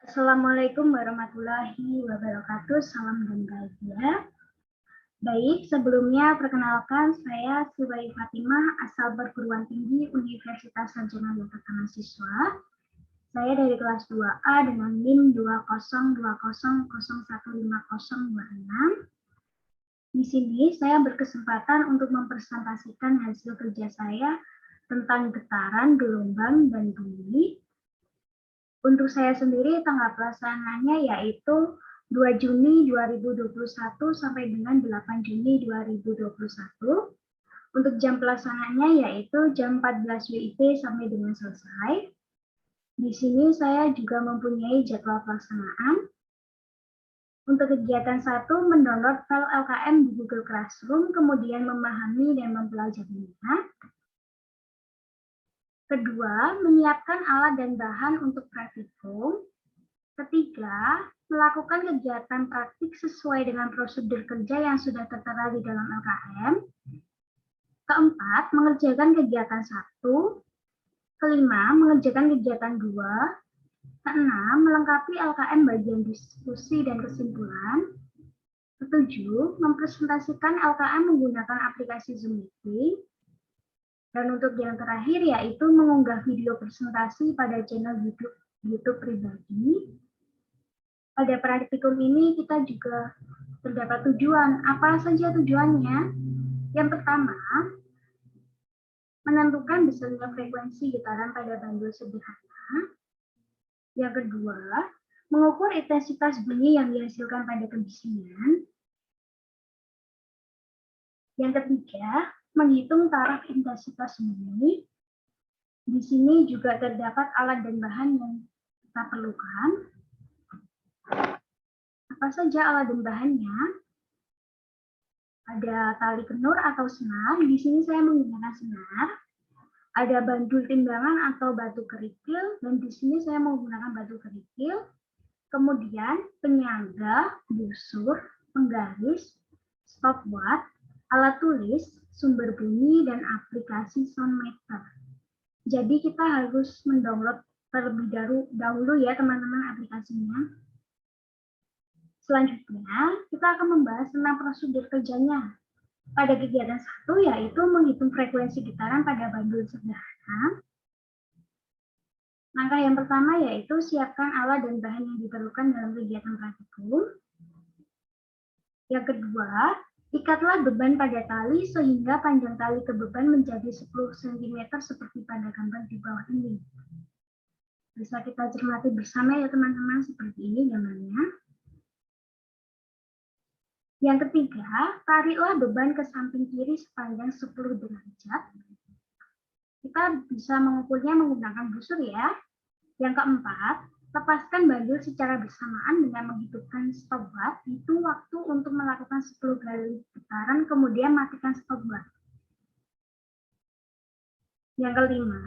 Assalamualaikum warahmatullahi wabarakatuh. Salam dan bahagia. Baik, sebelumnya perkenalkan saya Subai Fatimah, asal perguruan tinggi Universitas Sarjana Yogyakarta Mahasiswa. Saya dari kelas 2A dengan NIM 20010150626. Di sini saya berkesempatan untuk mempresentasikan hasil kerja saya tentang getaran, gelombang, dan bumi. Untuk saya sendiri, tanggal pelaksanaannya yaitu 2 Juni 2021 sampai dengan 8 Juni 2021. Untuk jam pelaksanaannya yaitu jam 14 WIB sampai dengan selesai. Di sini saya juga mempunyai jadwal pelaksanaan. Untuk kegiatan 1, mendownload file LKM di Google Classroom, kemudian memahami dan mempelajarinya. Kedua, menyiapkan alat dan bahan untuk praktikum. Ketiga, melakukan kegiatan praktik sesuai dengan prosedur kerja yang sudah tertera di dalam LKM. Keempat, mengerjakan kegiatan 1. Kelima, mengerjakan kegiatan 2. Keenam, melengkapi LKM bagian diskusi dan kesimpulan. Ketujuh, mempresentasikan LKM menggunakan aplikasi Zoom Meeting. Dan untuk yang terakhir yaitu mengunggah video presentasi pada channel YouTube pribadi. Pada praktikum ini kita juga terdapat tujuan. Apa saja tujuannya? Yang pertama, menentukan besarnya frekuensi getaran pada bandul sederhana. Yang kedua, mengukur intensitas bunyi yang dihasilkan pada kebisingan. Yang ketiga, menghitung taraf intensitas bunyi. Di sini juga terdapat alat dan bahan yang kita perlukan. Apa saja alat dan bahannya? Ada tali kenur atau senar. Di sini saya menggunakan senar. Ada bandul timbangan atau batu kerikil, dan di sini saya menggunakan batu kerikil. Kemudian penyangga, busur, penggaris, stopwatch, alat tulis, sumber bunyi, dan aplikasi soundmeter. Jadi kita harus mendownload terlebih dahulu ya teman-teman aplikasinya. Selanjutnya, kita akan membahas tentang prosedur kerjanya. Pada kegiatan 1 yaitu menghitung frekuensi getaran pada bandul sederhana. Langkah yang pertama yaitu siapkan alat dan bahan yang diperlukan dalam kegiatan praktikum. Yang kedua, ikatlah beban pada tali sehingga panjang tali ke beban menjadi 10 cm seperti pada gambar di bawah ini. Bisa kita cermati bersama ya teman-teman, seperti ini gambarnya. Yang ketiga, tariklah beban ke samping kiri sepanjang 10 derajat. Kita bisa mengukurnya menggunakan busur ya. Yang keempat, lepaskan bandul secara bersamaan dengan menghidupkan stopwatch. Itu waktu untuk melakukan 10 kali putaran, kemudian matikan stopwatch. Yang kelima,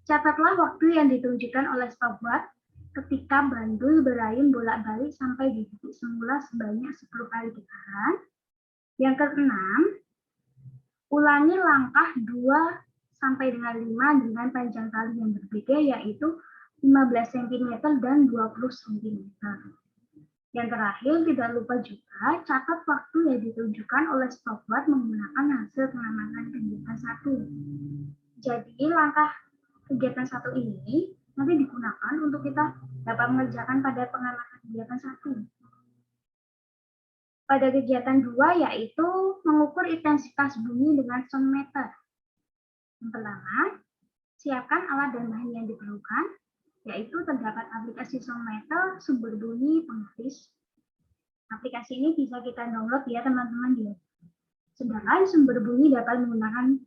catatlah waktu yang ditunjukkan oleh stopwatch ketika bandul berayun bolak-balik sampai di titik semula sebanyak 10 kali putaran. Yang keenam, ulangi langkah 2 sampai dengan 5 dengan panjang tali yang berbeda, yaitu 15 cm dan 20 cm. Yang terakhir, tidak lupa juga catat waktu yang ditunjukkan oleh stopwatch menggunakan hasil pengamatan kegiatan 1. Jadi langkah kegiatan 1 ini nanti digunakan untuk kita dapat mengerjakan pada pengamatan kegiatan 1. Pada kegiatan 2 yaitu mengukur intensitas bunyi dengan soundmeter. Yang pertama, siapkan alat dan bahan yang diperlukan, yaitu terdapat aplikasi soundmeter, sumber bunyi, penggaris. Aplikasi ini bisa kita download ya teman-teman di. Sedangkan sumber bunyi dapat menggunakan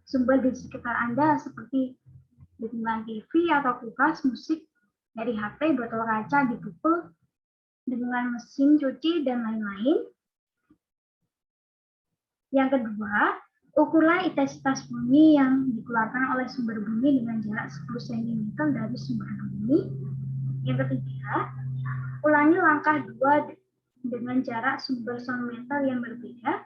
sumber di sekitar Anda seperti dentuman TV atau kulkas, musik dari HP, botol kaca, dipukul dengan mesin cuci, dan lain-lain. Yang kedua, ukurlah intensitas bunyi yang dikeluarkan oleh sumber bunyi dengan jarak 10 cm dari sumber bunyi. Yang ketiga, ulangi langkah 2 dengan jarak sumber soundmeter yang berbeda,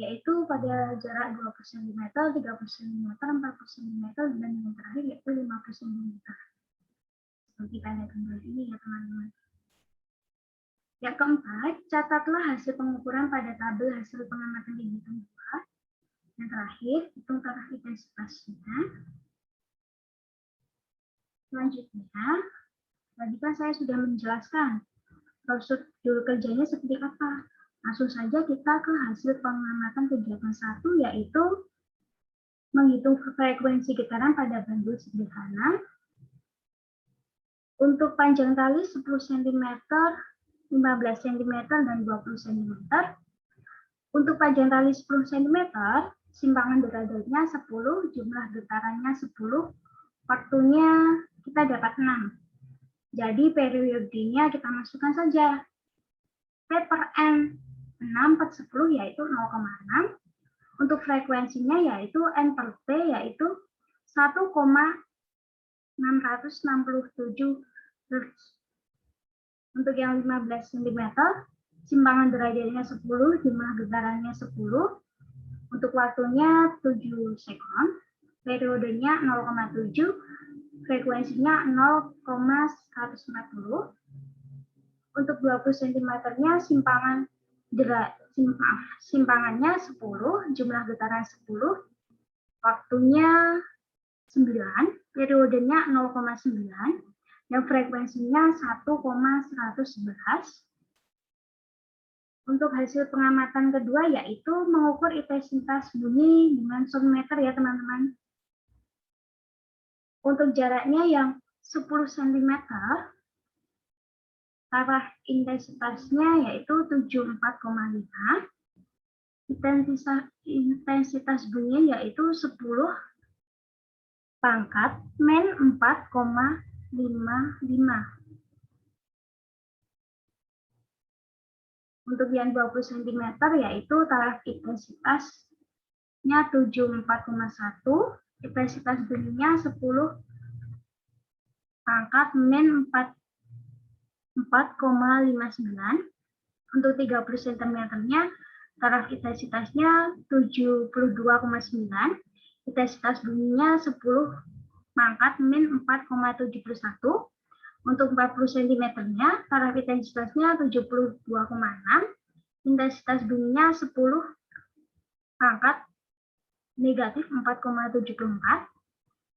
yaitu pada jarak 20 cm, 30 cm, 40 cm, dan yang terakhir yaitu 50 cm. seperti pada gambar ini ya teman-teman. Yang keempat, catatlah hasil pengukuran pada tabel hasil pengamatan kegiatan 2. Yang terakhir, hitung taraf intensitasnya. Selanjutnya, tadi kan saya sudah menjelaskan prosedur kerjanya seperti apa. Langsung saja kita ke hasil pengamatan kegiatan 1, yaitu menghitung frekuensi getaran pada bandul sederhana. Untuk panjang tali 10 cm, 15 cm, dan 20 cm. Untuk panjang tali 10 cm, simpangan deragatnya 10, jumlah getarannya 10, waktunya kita dapat 6. Jadi periodenya kita masukkan saja. P per N 6 per 10 yaitu 0,6. Untuk frekuensinya yaitu N per T yaitu 1,667 Hz. Untuk yang 15 cm, simpangan derajatnya 10, jumlah getarannya 10. Untuk waktunya 7 sekon, periodenya 0,7, frekuensinya 0,140. Untuk 20 cm-nya simpangannya 10, jumlah getaran 10, waktunya 9, periodenya 0,9, dan frekuensinya 1,111. Untuk hasil pengamatan kedua yaitu mengukur intensitas bunyi dengan sound meter ya teman-teman. Untuk jaraknya yang 10 cm, taraf intensitasnya yaitu 74,5. Intensitas bunyi yaitu 10 pangkat min 4,55. Untuk yang 20 cm yaitu taraf intensitasnya 74,1, intensitas bunyinya 10 pangkat min 4,59. Untuk 30 cm-nya taraf intensitasnya 72,9, intensitas bunyinya 10 pangkat min 4,71. Untuk 40 cm-nya, taraf intensitasnya 72,6, intensitas bunyinya 10 pangkat negatif 4,74.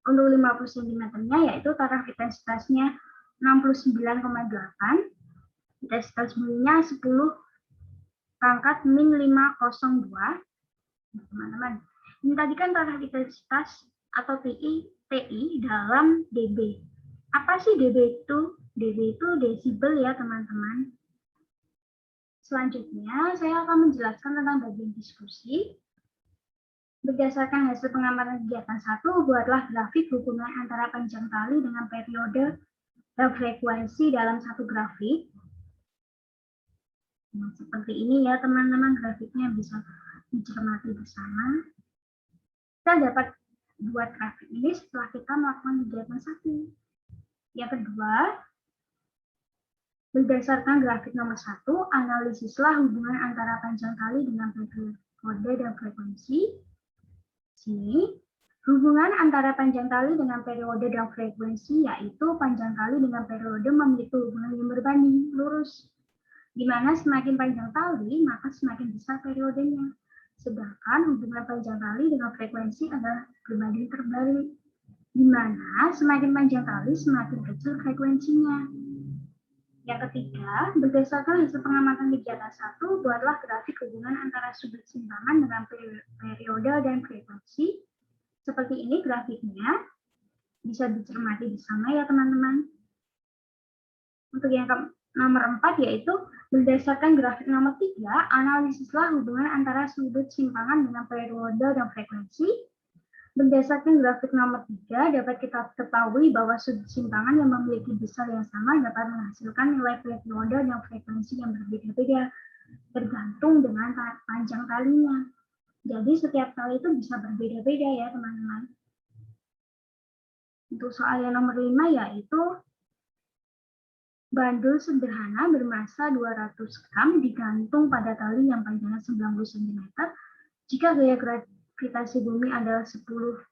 Untuk 50 cm-nya, yaitu taraf intensitasnya 69,8, intensitas bunyinya 10 pangkat min 502. Teman-teman, ini tadi kan taraf intensitas atau TI dalam dB. Apa sih dB itu? dB itu desibel ya teman-teman. Selanjutnya saya akan menjelaskan tentang bagian diskusi. Berdasarkan hasil pengamatan kegiatan 1, buatlah grafik hubungan antara panjang tali dengan periode dan frekuensi dalam satu grafik. Nah, seperti ini ya teman-teman, grafiknya bisa dicermati bersama. Kita dapat buat grafik ini setelah kita melakukan kegiatan 1. Yang kedua, berdasarkan grafik nomor 1, analisislah hubungan antara panjang tali dengan periode dan frekuensi. Sini, hubungan antara panjang tali dengan periode dan frekuensi yaitu panjang tali dengan periode memiliki hubungan yang berbanding lurus, di mana semakin panjang tali, maka semakin besar periodenya. Sedangkan hubungan panjang tali dengan frekuensi adalah berbanding terbalik, di mana semakin panjang tali, semakin kecil frekuensinya. Yang ketiga, berdasarkan hasil pengamatan kegiatan 1, buatlah grafik hubungan antara sudut simpangan dengan periode dan frekuensi. Seperti ini grafiknya, bisa dicermati bersama ya teman-teman. Untuk yang nomor 4 yaitu, berdasarkan grafik nomor 3, analisislah hubungan antara sudut simpangan dengan periode dan frekuensi. Berdasarkan grafik nomor 3, dapat kita ketahui bahwa sudut simpangan yang memiliki besar yang sama dapat menghasilkan nilai periode dan frekuensi yang berbeda-beda, tergantung dengan panjang talinya. Jadi setiap tali itu bisa berbeda-beda ya teman-teman. Untuk soal yang nomor 5 yaitu, bandul sederhana bermassa 200 gram digantung pada tali yang panjangnya 90 cm. Jika gaya gravitasi bumi adalah 10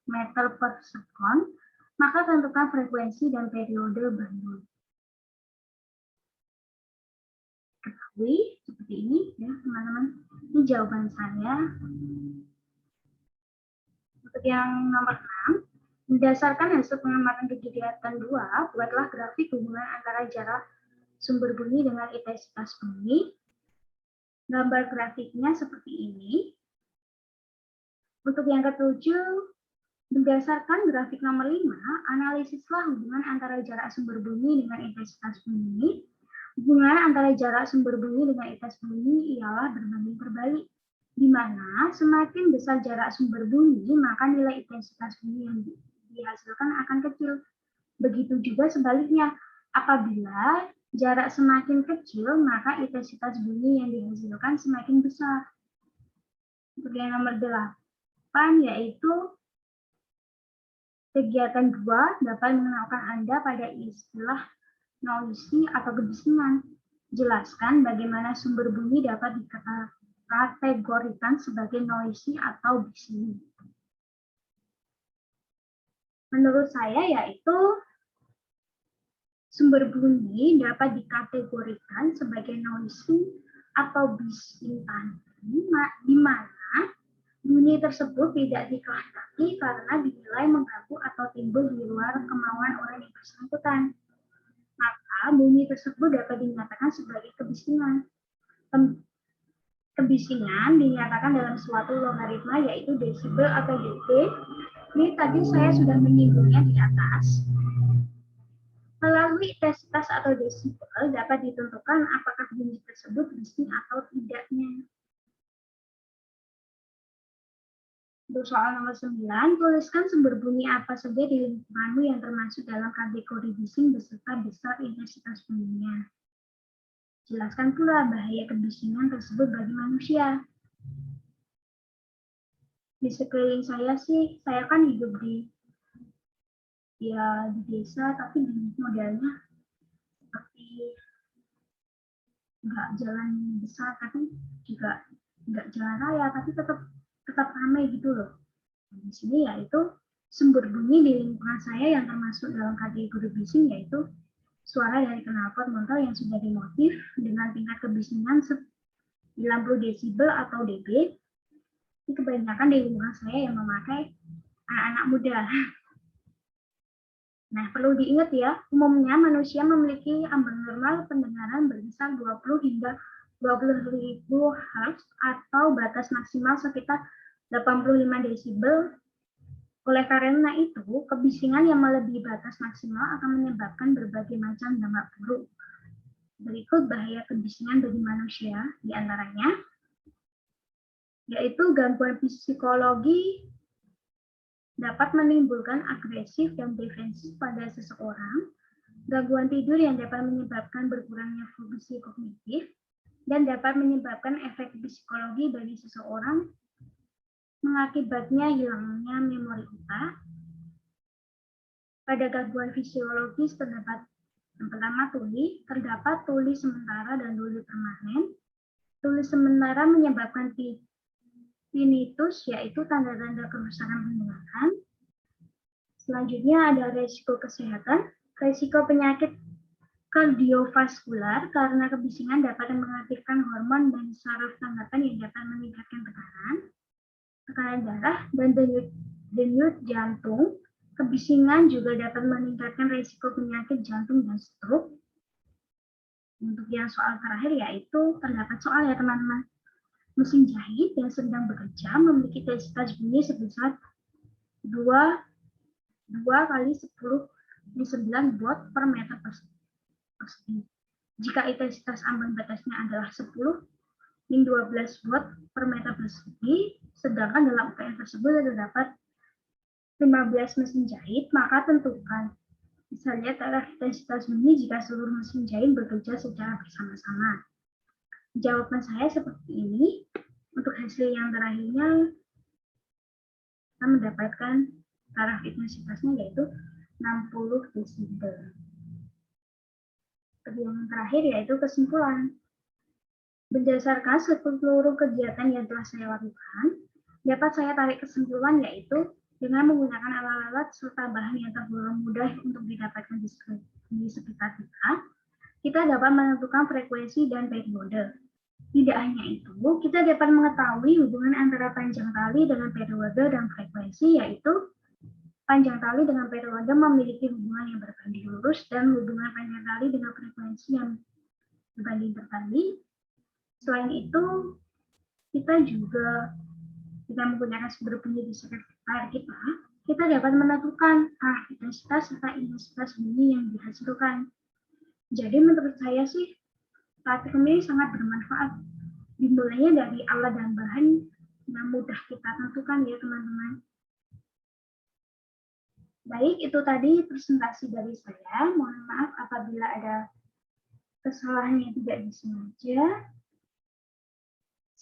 meter per sekon, maka tentukan frekuensi dan periode bangun. Ketahui seperti ini ya teman-teman. Ini jawaban saya. Untuk yang nomor 6, berdasarkan hasil pengamatan kegiatan 2, buatlah grafik hubungan antara jarak sumber bunyi dengan intensitas bunyi. Gambar grafiknya seperti ini. Untuk yang ketujuh, berdasarkan grafik nomor 5, analisislah hubungan antara jarak sumber bunyi dengan intensitas bunyi. Hubungan antara jarak sumber bunyi dengan intensitas bunyi ialah berbanding terbalik, di mana semakin besar jarak sumber bunyi, maka nilai intensitas bunyi yang dihasilkan akan kecil. Begitu juga sebaliknya, apabila jarak semakin kecil, maka intensitas bunyi yang dihasilkan semakin besar. Untuk yang nomor 8, yaitu kegiatan 2 dapat mengenalkan Anda pada istilah noisy atau kebisingan. Jelaskan bagaimana sumber bunyi dapat dikategorikan sebagai noisy atau bising. Menurut saya yaitu sumber bunyi dapat dikategorikan sebagai noisy atau bising di mana bunyi tersebut tidak dikehendaki karena dinilai mengganggu atau timbul di luar kemauan orang yang bersangkutan. Maka bunyi tersebut dapat dinyatakan sebagai kebisingan. Kebisingan dinyatakan dalam suatu logaritma yaitu desibel atau dB. Ini tadi saya sudah menyinggungnya di atas. Melalui intensitas atau desibel dapat ditentukan apakah bunyi tersebut bising atau tidaknya. Untuk soal nomor 9, tuliskan sumber bunyi apa saja di lingkunganmu yang termasuk dalam kategori bising beserta besar intensitas bunyinya. Jelaskan pula bahaya kebisingan tersebut bagi manusia. Di sekeliling saya sih, saya kan hidup di desa, tapi modelnya seperti nggak jalan besar, tapi juga nggak jalan raya, tapi tetap ramai gitu loh. Di sini yaitu sumber bunyi di lingkungan saya yang termasuk dalam kategori bising yaitu suara dari knalpot motor yang sudah dimotif dengan tingkat kebisingan 90 desibel atau dB. Ini kebanyakan di lingkungan saya yang memakai anak-anak muda. Nah, perlu diingat ya, umumnya manusia memiliki ambang normal pendengaran berkisar 20 hingga 20.000 Hz atau batas maksimal sekitar 85 desibel. Oleh karena itu, kebisingan yang melebihi batas maksimal akan menyebabkan berbagai macam dampak buruk. Berikut bahaya kebisingan bagi manusia, di antaranya yaitu gangguan psikologi dapat menimbulkan agresif dan defensif pada seseorang, gangguan tidur yang dapat menyebabkan berkurangnya fungsi kognitif, dan dapat menyebabkan efek psikologi bagi seseorang, mengakibatnya hilangnya memori otak. Pada gangguan fisiologis terdapat yang pertama tuli, terdapat tuli sementara dan tuli permanen. Tuli sementara menyebabkan tinnitus, yaitu tanda-tanda kerusakan pendengaran. Selanjutnya ada resiko kesehatan, resiko penyakit kardiovaskular karena kebisingan dapat mengaktifkan hormon dan saraf tanggapan yang dapat meningkatkan tekanan darah, dan denyut jantung. Kebisingan juga dapat meningkatkan resiko penyakit jantung dan stroke. Untuk yang soal terakhir yaitu terdapat soal ya teman-teman. Mesin jahit yang sedang bekerja memiliki intensitas bunyi sebesar 2 kali 10 di 9 watt per meter persegi. Jika intensitas ambang batasnya adalah 10 min 12 watt per meter persegi, sedangkan dalam UPN tersebut terdapat 15 mesin jahit, maka tentukan misalnya taraf intensitas bunyi jika seluruh mesin jahit bekerja secara bersama-sama. Jawaban saya seperti ini. Untuk hasil yang terakhirnya, kita mendapatkan taraf intensitasnya yaitu 60 desibel. Yang terakhir yaitu kesimpulan. Berdasarkan seluruh kegiatan yang telah saya lakukan, dapat saya tarik kesimpulan yaitu dengan menggunakan alat-alat serta bahan yang tergolong mudah untuk didapatkan di sekitar kita, kita dapat menentukan frekuensi dan periode. Tidak hanya itu, kita dapat mengetahui hubungan antara panjang tali dengan periode dan frekuensi, yaitu panjang tali dengan periode memiliki hubungan yang berbanding lurus dan hubungan panjang tali dengan frekuensi yang berbanding terbalik. Selain itu, kita juga dengan menggunakan sumber bunyi di sekitar kita dapat menentukan arah intensitas serta intensitas bunyi yang dihasilkan. Jadi menurut saya sih, praktik ini sangat bermanfaat. Dimulainya dari alat dan bahan yang mudah kita tentukan ya teman-teman. Baik, itu tadi presentasi dari saya. Mohon maaf apabila ada kesalahan yang tidak disengaja.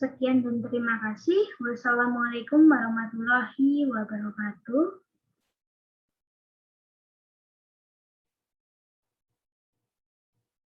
Sekian dan terima kasih. Wassalamualaikum warahmatullahi wabarakatuh.